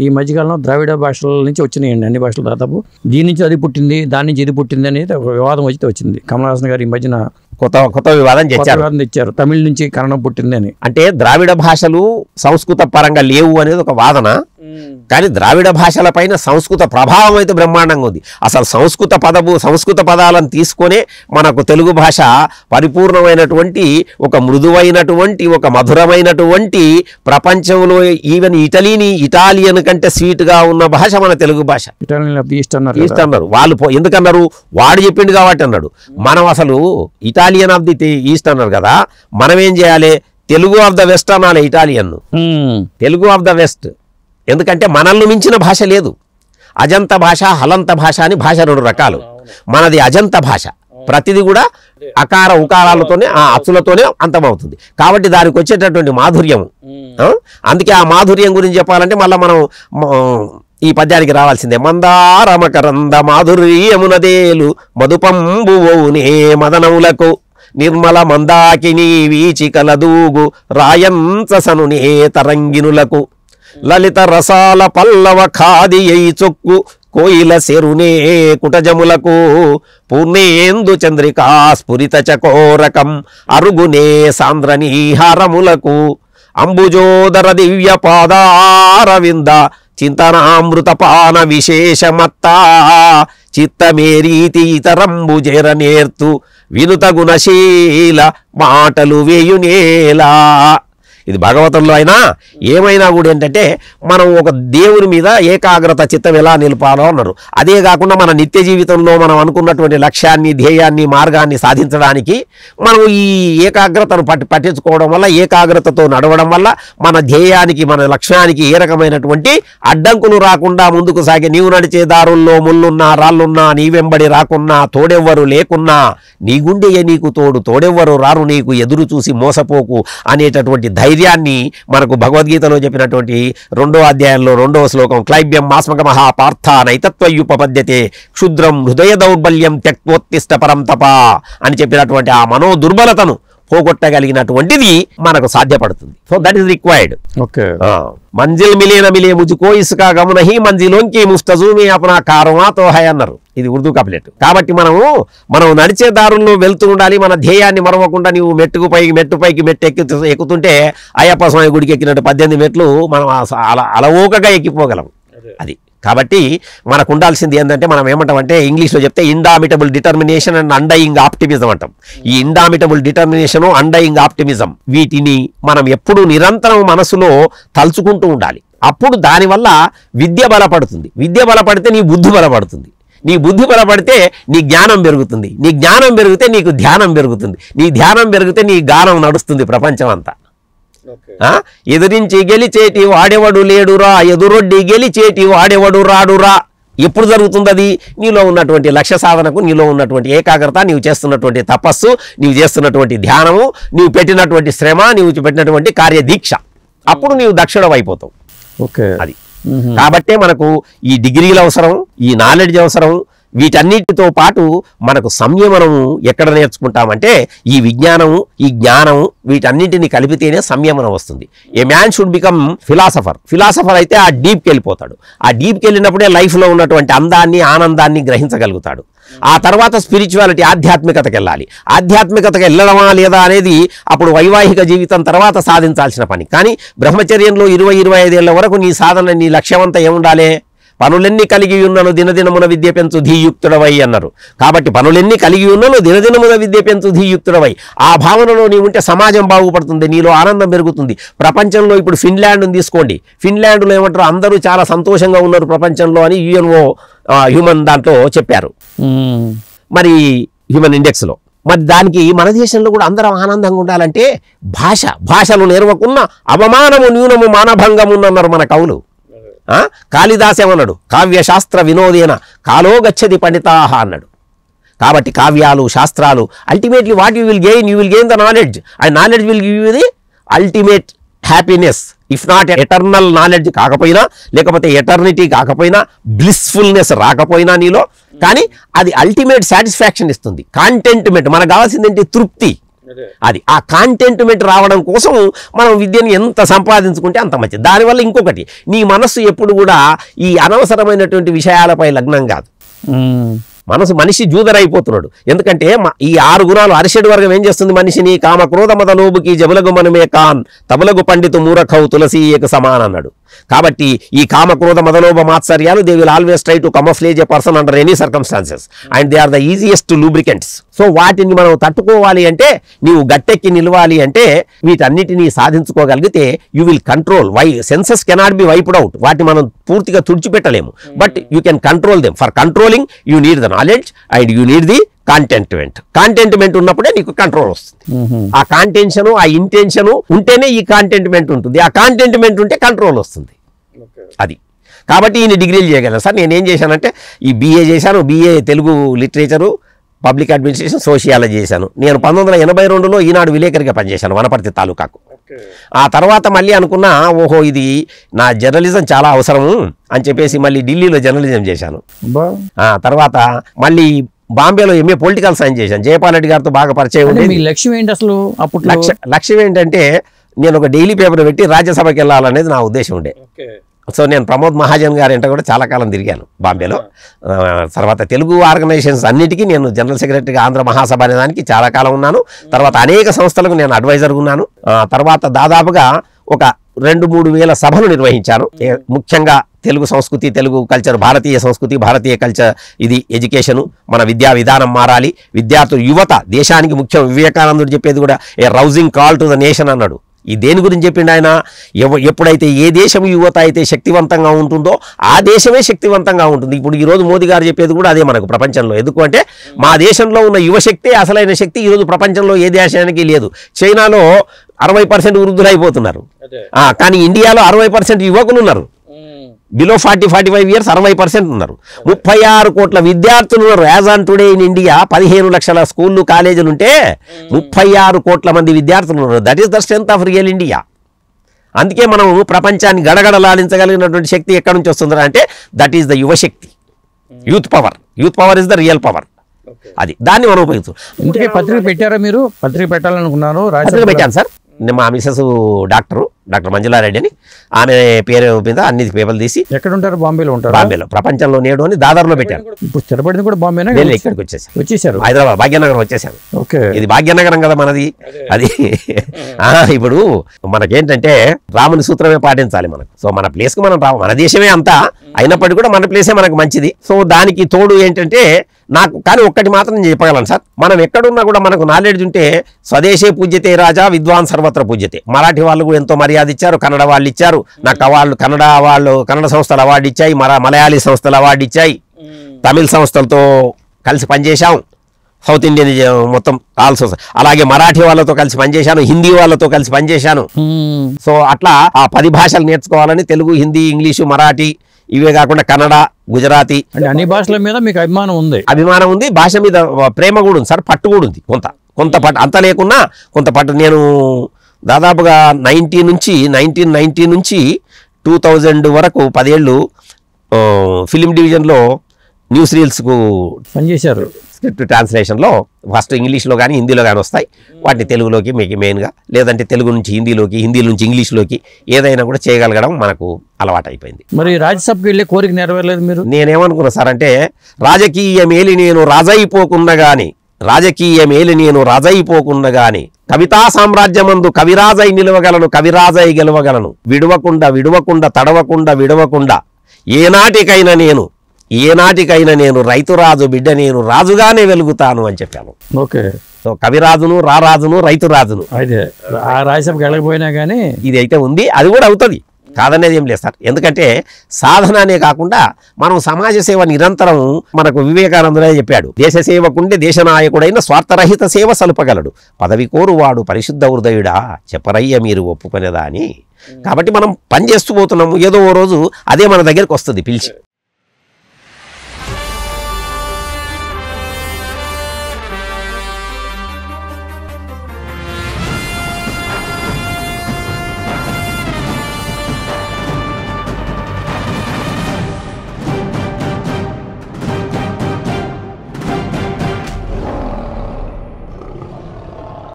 ఈ మధ్యకాలంలో ద్రావిడ భాషల నుంచి వచ్చినాయండి అన్ని భాషలు దాదాపు. దీని నుంచి అది పుట్టింది, దాని నుంచి ఇది పుట్టింది అనేది ఒక వివాదం వచ్చింది. కమల్ హాసన్ గారు ఈ మధ్యన కొత్త వివాదం తెచ్చారు, తమిళ నుంచి కన్నడం పుట్టింది అని. అంటే ద్రావిడ భాషలు సంస్కృత పరంగా లేవు అనేది ఒక వాదన, కానీ ద్రావిడ భాషల పైన సంస్కృత ప్రభావం అయితే బ్రహ్మాండంగా ఉంది. అసలు సంస్కృత పదాలను తీసుకొనే మనకు తెలుగు భాష పరిపూర్ణమైనటువంటి ఒక మృదువైనటువంటి ఒక మధురమైనటువంటి ప్రపంచంలో ఈవెన్ ఇటాలియన్ కంటే స్వీట్ గా ఉన్న భాష మన తెలుగు భాష. ఈస్ట్ అన్నారు వాళ్ళు. ఎందుకన్నారు? వాడు చెప్పిండు కాబట్టి అన్నాడు. మనం అసలు ఇటాలియన్ ఆఫ్ ది ఈస్ట్ అన్నారు కదా, మనం ఏం చేయాలి? తెలుగు ఆఫ్ ద వెస్ట్ అనాలి Italian, Telugu of the west. ఎందుకంటే మనల్ని మించిన భాష లేదు. అజంత భాష, హలంత భాష అని భాష 2 రకాలు. మనది అజంత భాష, ప్రతిది కూడా అకార ఉకారాలతోనే అచ్చులతోనే అంతమవుతుంది. కాబట్టి దానికి వచ్చేటటువంటి మాధుర్యం, అందుకే ఆ మాధుర్యం గురించి చెప్పాలంటే మళ్ళీ మనం ఈ పద్యానికి రావాల్సిందే. మందారమకరంద మాధుర్యమునదేలు మధుపంబువోనే మదనములకు నిర్మల మందాకిని వీచి కలదూగు రాయంచసనునే తరంగినులకు లలిత రసాల పల్లవ ఖాది అయి చొక్కు కోయిల సెరునే కుటజములకు పూర్ణేందు చంద్రికా స్ఫురిత చకోరకం అరుగునే సాంద్రనీహారములకు అంబుజోదర దివ్య పాదారవింద చింతనామృతపాన విశేషమత్తా చిత్తమేరీతి ఇతరంబు చేరనేర్తు వినుత గుణశీల మాటలు వేయునేలా. ఇది భాగవతంలో అయినా ఏమైనా కూడా ఏంటంటే మనం ఒక దేవుని మీద ఏకాగ్రత చిత్తం ఎలా నిలపాలో అన్నారు. అదే కాకుండా మన నిత్య జీవితంలో మనం అనుకున్నటువంటి లక్ష్యాన్ని, ధ్యేయాన్ని, మార్గాన్ని సాధించడానికి మనం ఈ ఏకాగ్రతను పట్టించుకోవడం వల్ల, ఏకాగ్రతతో నడవడం వల్ల మన ధ్యేయానికి, మన లక్ష్యానికి ఏ రకమైనటువంటి అడ్డంకులు రాకుండా ముందుకు సాగే, నీవు నడిచే దారుల్లో ముళ్ళున్నా రాళ్ళున్నా నీ వెంబడి రాకున్నా తోడెవ్వరు లేకున్నా నీ గుండెయే నీకు తోడు తోడెవ్వరు రారు నీకు ఎదురు చూసి మోసపోకు అనేటటువంటి ధైర్యాన్ని మనకు భగవద్గీతలో చెప్పినటువంటి 2వ అధ్యాయంలో 2వ శ్లోకం క్లైబ్యం మాస్మక మహాపార్థ నైతత్వయుపపద్యతే క్షుద్రం హృదయ దౌర్బల్యం త్యక్తోత్తిష్ట పరం తప అని చెప్పినటువంటి ఆ మనో దుర్బలతను పోగొట్టగలిగినటువంటిది మనకు సాధ్యపడుతుంది. So that is required. మంజిల్ మిలే ముజుకో ఇసుకా గమనహి మంజిలోంకి ముస్తజూమి అపనా కారమా తో హై అన్నారు. ఇది ఉర్దూ కప్లెట్. కాబట్టి మనం నడిచే దారుల్లో వెళ్తూ ఉండాలి. మన ధ్యేయాన్ని మరవకుండా నీవు మెట్టు పైకి ఎక్కుతుంటే అయ్యప్ప స్వామి గుడికి ఎక్కినట్టు 18 మెట్లు మనం అలవోకగా ఎక్కిపోగలం. అది కాబట్టి మనకు ఉండాల్సింది ఏంటంటే, మనం ఏమంటామంటే ఇంగ్లీష్లో చెప్తే indomitable determination and undying optimism అంటాం. ఈ ఇండామిటబుల్ డిటర్మినేషన్, అండయింగ్ ఆప్టిమిజం, వీటిని మనం ఎప్పుడు నిరంతరం మనసులో తలుచుకుంటూ ఉండాలి. అప్పుడు దానివల్ల విద్య బలపడుతుంది. విద్య బలపడితే నీ బుద్ధి బలపడుతుంది. నీ బుద్ధి బలపడితే నీ జ్ఞానం పెరుగుతుంది. నీ జ్ఞానం పెరిగితే నీకు ధ్యానం పెరుగుతుంది. నీ ధ్యానం పెరిగితే నీ గానం నడుస్తుంది ప్రపంచం అంతా. ఎదురించి గెలిచేటి వాడెవడు లేడురా, ఎదురొడ్డి గెలిచేటి వాడెవడు రాడురా. ఎప్పుడు జరుగుతుంది అది? నీలో ఉన్నటువంటి లక్ష్య సాధనకు, నీలో ఉన్నటువంటి ఏకాగ్రత, నీవు చేస్తున్నటువంటి తపస్సు, నీవు చేస్తున్నటువంటి ధ్యానము, నీవు పెట్టినటువంటి శ్రమ, నీవు పెట్టినటువంటి కార్యదీక్ష, అప్పుడు నీవు దక్షుడు అయిపోతావు. అది కాబట్టే మనకు ఈ డిగ్రీలు అవసరం, ఈ నాలెడ్జ్ అవసరం. వీటన్నిటితో పాటు మనకు సంయమనము ఎక్కడ నేర్చుకుంటామంటే ఈ విజ్ఞానము, ఈ జ్ఞానము, వీటన్నిటిని కలిపితేనే సంయమనం వస్తుంది. ఏ మ్యాన్ షుడ్ బికమ్ ఫిలాసఫర్ అయితే ఆ డీప్కి వెళ్ళిపోతాడు. ఆ డీప్కి వెళ్ళినప్పుడే లైఫ్లో ఉన్నటువంటి అందాన్ని, ఆనందాన్ని గ్రహించగలుగుతాడు. ఆ తర్వాత స్పిరిచువాలిటీ, ఆధ్యాత్మికతకి వెళ్ళాలి. ఆధ్యాత్మికతకి వెళ్ళడమా లేదా అనేది అప్పుడు వైవాహిక జీవితం తర్వాత సాధించాల్సిన పని. కానీ బ్రహ్మచర్యంలో 20-25 ఏళ్ల వరకు నీ సాధన, నీ లక్ష్యమంతా ఏముండాలి? పనులెన్ని కలిగి ఉన్నను దినదినమున విద్య పెంచు ధీయుక్తుడవై అన్నారు. కాబట్టి పనులెన్ని కలిగి ఉన్నను దినదినమున విద్య పెంచు ధీయుక్తుడవై. ఆ భావనలో నీ ఉంటే సమాజం బాగుపడుతుంది, నీలో ఆనందం పెరుగుతుంది. ప్రపంచంలో ఇప్పుడు ఫిన్లాండ్ని తీసుకోండి. ఫిన్లాండ్లో ఏమంటారు, అందరూ చాలా సంతోషంగా ఉన్నారు ప్రపంచంలో అని యుఎన్ఓ హ్యూమన్ దాంట్లో చెప్పారు, మరి హ్యూమన్ ఇండెక్స్లో. మరి దానికి మన దేశంలో కూడా అందరం ఆనందంగా ఉండాలంటే భాషలు నేర్వకున్న అవమానము న్యూనము మానభంగమున్నన్నారు మన కవులు. కాళిదాస్ ఏమన్నాడు, కావ్యశాస్త్ర వినోదేన కాలో గచ్చది పండితాహ అన్నాడు. కాబట్టి కావ్యాలు, శాస్త్రాలు ultimately what you will gain the knowledge, and knowledge will give you the ultimate happiness. If not eternal knowledge కాకపోయినా, లేకపోతే ఎటర్నిటీ కాకపోయినా, బ్లిస్ఫుల్నెస్ రాకపోయినా నీలో, కానీ అది అల్టిమేట్ సాటిస్ఫాక్షన్ ఇస్తుంది, కాంటెంట్మెంట్. మనకు కావాల్సింది ఏంటి? తృప్తి. అది ఆ కాంటెంట్మెంట్ రావడం కోసం మనం విద్యను ఎంత సంపాదించుకుంటే అంత మంచిది. దానివల్ల ఇంకొకటి, నీ మనస్సు ఎప్పుడు కూడా ఈ అనవసరమైనటువంటి విషయాలపై లగ్నం కాదు. మనిషి జూదరైపోతున్నాడు. ఎందుకంటే ఈ 6 గుణాలు అరిషడ్ వర్గం ఏం చేస్తుంది మనిషిని? కామ క్రోధ మద లోబుకి జబులగు మనమే కాన్ తబులగు పండితు మూరఖౌ తులసి ఏక సమాన్ అన్నాడు. కాబట్టి ఈ కామ క్రోధ మదలోభ మాత్సర్యాలు they will always try to camouflage a person under any circumstances and they are the easiest lubricants. So వాటిని మనం తట్టుకోవాలి అంటే, నీవు గట్టెక్కి నిలవాలి అంటే, వీటన్నిటినీ సాధించుకోగలిగితే you will control. Senses cannot be wiped out. వాటిని మనం పూర్తిగా తుడిచిపెట్టలేము, but you can control them. For controlling you need the knowledge and you need the contentment ఉన్నప్పుడే నీకు కంట్రోల్ వస్తుంది. ఆ కాంటెన్షన్, ఆ ఇంటెన్షన్ ఉంటేనే ఈ కాంటెంట్మెంట్ ఉంటుంది. ఆ కాంటెంట్మెంట్ ఉంటే కంట్రోల్ వస్తుంది. అది కాబట్టి ఈయన డిగ్రీలు చేయగలను సార్. నేనేం చేశానంటే ఈ BA చేశాను, BA Telugu literature, public administration, sociology చేశాను. నేను 1982లో ఈనాడు విలేకరిగా పనిచేశాను వనపర్తి తాలూకాకు. ఆ తర్వాత మళ్ళీ అనుకున్నా, ఓహో ఇది నా జర్నలిజం చాలా అవసరము అని చెప్పేసి మళ్ళీ ఢిల్లీలో జర్నలిజం చేశాను. తర్వాత మళ్ళీ బాంబేలో MA పొలిటికల్ సైన్స్ చేశాను. జయపాల్ రెడ్డి గారితో బాగా పరిచయం ఉండేది. లక్ష్యం ఏంటి అసలు? అప్పుడు లక్ష్యం ఏంటంటే, నేను ఒక డైలీ పేపర్ పెట్టి రాజ్యసభకి వెళ్ళాలనేది నా ఉద్దేశం ఉండే. సో నేను ప్రమోద్ మహాజన్ గారి వెంట కూడా చాలా కాలం తిరిగాను బాంబేలో. తర్వాత తెలుగు ఆర్గనైజేషన్స్ అన్నిటికీ నేను జనరల్ సెక్రటరీగా ఆంధ్ర మహాసభ అనే దానికి చాలా కాలం ఉన్నాను. తర్వాత అనేక సంస్థలకు నేను అడ్వైజర్గా ఉన్నాను. తర్వాత దాదాపుగా ఒక 2-3 వేల సభలు నిర్వహించాను. ముఖ్యంగా తెలుగు సంస్కృతి, తెలుగు కల్చర్, భారతీయ సంస్కృతి, భారతీయ కల్చర్, ఇది ఎడ్యుకేషను, మన విద్యా విధానం మారాలి, విద్యార్థులు, యువత దేశానికి ముఖ్యం. వివేకానందుడు చెప్పేది కూడా a rousing call to the nation అన్నాడు. ఈ దేని గురించి చెప్పిండు ఆయన? ఎప్పుడైతే ఏ దేశం యువత అయితే శక్తివంతంగా ఉంటుందో ఆ దేశమే శక్తివంతంగా ఉంటుంది. ఇప్పుడు ఈరోజు మోదీ గారు చెప్పేది కూడా అదే మనకు ప్రపంచంలో. ఎందుకంటే మా దేశంలో ఉన్న యువశక్తి అసలైన శక్తి ఈరోజు ప్రపంచంలో ఏ దేశానికి లేదు. చైనాలో 60% వృద్ధులైపోతున్నారు, కానీ ఇండియాలో 60% యువకులు ఉన్నారు. బిలో 40-45 ఇయర్స్ 60% ఉన్నారు. 36 కోట్ల విద్యార్థులు ఉన్నారు. As on today in India 15 లక్షల స్కూళ్ళు, కాలేజీలు ఉంటే 36 కోట్ల మంది విద్యార్థులు ఉన్నారు. That is the strength of real India. అందుకే మనం ప్రపంచాన్ని గడగడలాడించగలిగినటువంటి శక్తి ఎక్కడి నుంచి వస్తుందా అంటే దట్ ఈస్ ద యువశక్తి, youth power. Youth power is the real power. అది దాన్ని మనం ఉపయోగిస్తాం. ఇంటికి పత్రిక పెట్టారా మీరు? పత్రిక పెట్టాలనుకున్నాను. పత్రిక పెట్టాను సార్. మా మిసెస్ డాక్టర్ మంజులారెడ్డి అని, ఆమె పేరు మీద అన్ని పేపర్లు తీసి. ఎక్కడ ఉంటారు? బాంబేలో ఉంటారు. బాంబేలో ప్రపంచంలో నేడు అని దాదాపులో పెట్టాను. ఇప్పుడు స్థిరపడింది కూడా బాంబేనా? ఇక్కడికి వచ్చేసారు. హైదరాబాద్ భాగ్యనగరం వచ్చేసాను. ఓకే, ఇది భాగ్యనగరం కదా మనది. అది ఇప్పుడు మనకేంటంటే రాముని సూత్రమే పాటించాలి మనకు. సో మన ప్లేస్కి మనం రావు, మన దేశమే అంతా అయినప్పటికీ కూడా మన ప్లేసే మనకు మంచిది. సో దానికి తోడు ఏంటంటే నాకు కానీ ఒక్కటి మాత్రం నేను చెప్పగలను సార్, మనం ఎక్కడున్నా కూడా మనకు నాలెడ్జ్ ఉంటే స్వదేశే పూజ్యతే రాజా విద్వాన్ సర్వత్ర పూజ్యతే. మరాఠీ వాళ్ళు కూడా ఎంతో మర్యాద ఇచ్చారు, కన్నడ వాళ్ళు ఇచ్చారు, నాకు వాళ్ళు కన్నడ సంస్థలు అవార్డు ఇచ్చాయి, మలయాళీ సంస్థలు అవార్డు ఇచ్చాయి, తమిళ సంస్థలతో కలిసి పనిచేశాం, సౌత్ ఇండియన్ మొత్తం ఆల్సో. అలాగే మరాఠీ వాళ్ళతో కలిసి పనిచేశాను, హిందీ వాళ్ళతో కలిసి పనిచేశాను. సో అట్లా ఆ 10 భాషలు నేర్చుకోవాలని తెలుగు, హిందీ, ఇంగ్లీషు, మరాఠీ, ఇవే కాకుండా కన్నడ, గుజరాతీ, అన్ని భాషల మీద మీకు అభిమానం ఉంది? అభిమానం ఉంది. భాష మీద ప్రేమ కూడా ఉంది సార్, పట్టు కూడా ఉంది. కొంత పట్టు అంత లేకున్నా కొంత పట్టు. నేను దాదాపుగా 1990 నుంచి 2000 వరకు 10 ఏళ్ళు ఫిలిం డివిజన్లో న్యూస్ రీల్స్కు పనిచేశారు. స్క్రిప్ట్ ట్రాన్స్లేషన్లో ఫస్ట్ ఇంగ్లీష్లో కానీ హిందీలో కానీ వస్తాయి, వాటిని తెలుగులోకి మీకు మెయిన్గా, లేదంటే తెలుగు నుంచి హిందీలోకి, హిందీ నుంచి ఇంగ్లీష్లోకి ఏదైనా కూడా చేయగలగడం మనకు అలవాటు అయిపోయింది. మరి రాజ్యసభకి వెళ్ళే కోరిక నెరవేరలేదు మీరు? నేనేమనుకున్నా సార్ అంటే, రాజకీయ మేలి నేను రాజైపోకుండా గాని కవితా సామ్రాజ్యమందు కవిరాజై నిలవగలను, కవిరాజై గెలవగలను, విడవకుండా తడవకుండా ఏనాటికైనా నేను రైతురాజు బిడ్డ, నేను రాజుగానే వెలుగుతాను అని చెప్పాను. ఓకే, సో కవిరాజును, రారాజును, రైతురాజును. అయితే ఆ రాజ్యసభకి వెళ్ళకపోయినా కానీ ఇది అయితే ఉంది, అది కూడా అవుతుంది, కాదనేది ఏం లేదు సార్. ఎందుకంటే సాధన అనే కాకుండా మనం సమాజ సేవ నిరంతరం, మనకు వివేకానందుడే చెప్పాడు, దేశ సేవకుండే దేశనాయకుడైన స్వార్థరహిత సేవ సలుపగలడు, పదవి కోరువాడు పరిశుద్ధ హృదయుడా, చెప్పరయ్య మీరు ఒప్పుకునేదా అని. కాబట్టి మనం పని చేస్తూ పోతున్నాము, ఏదో ఓ రోజు అదే మన దగ్గరికి వస్తుంది పిలిచి.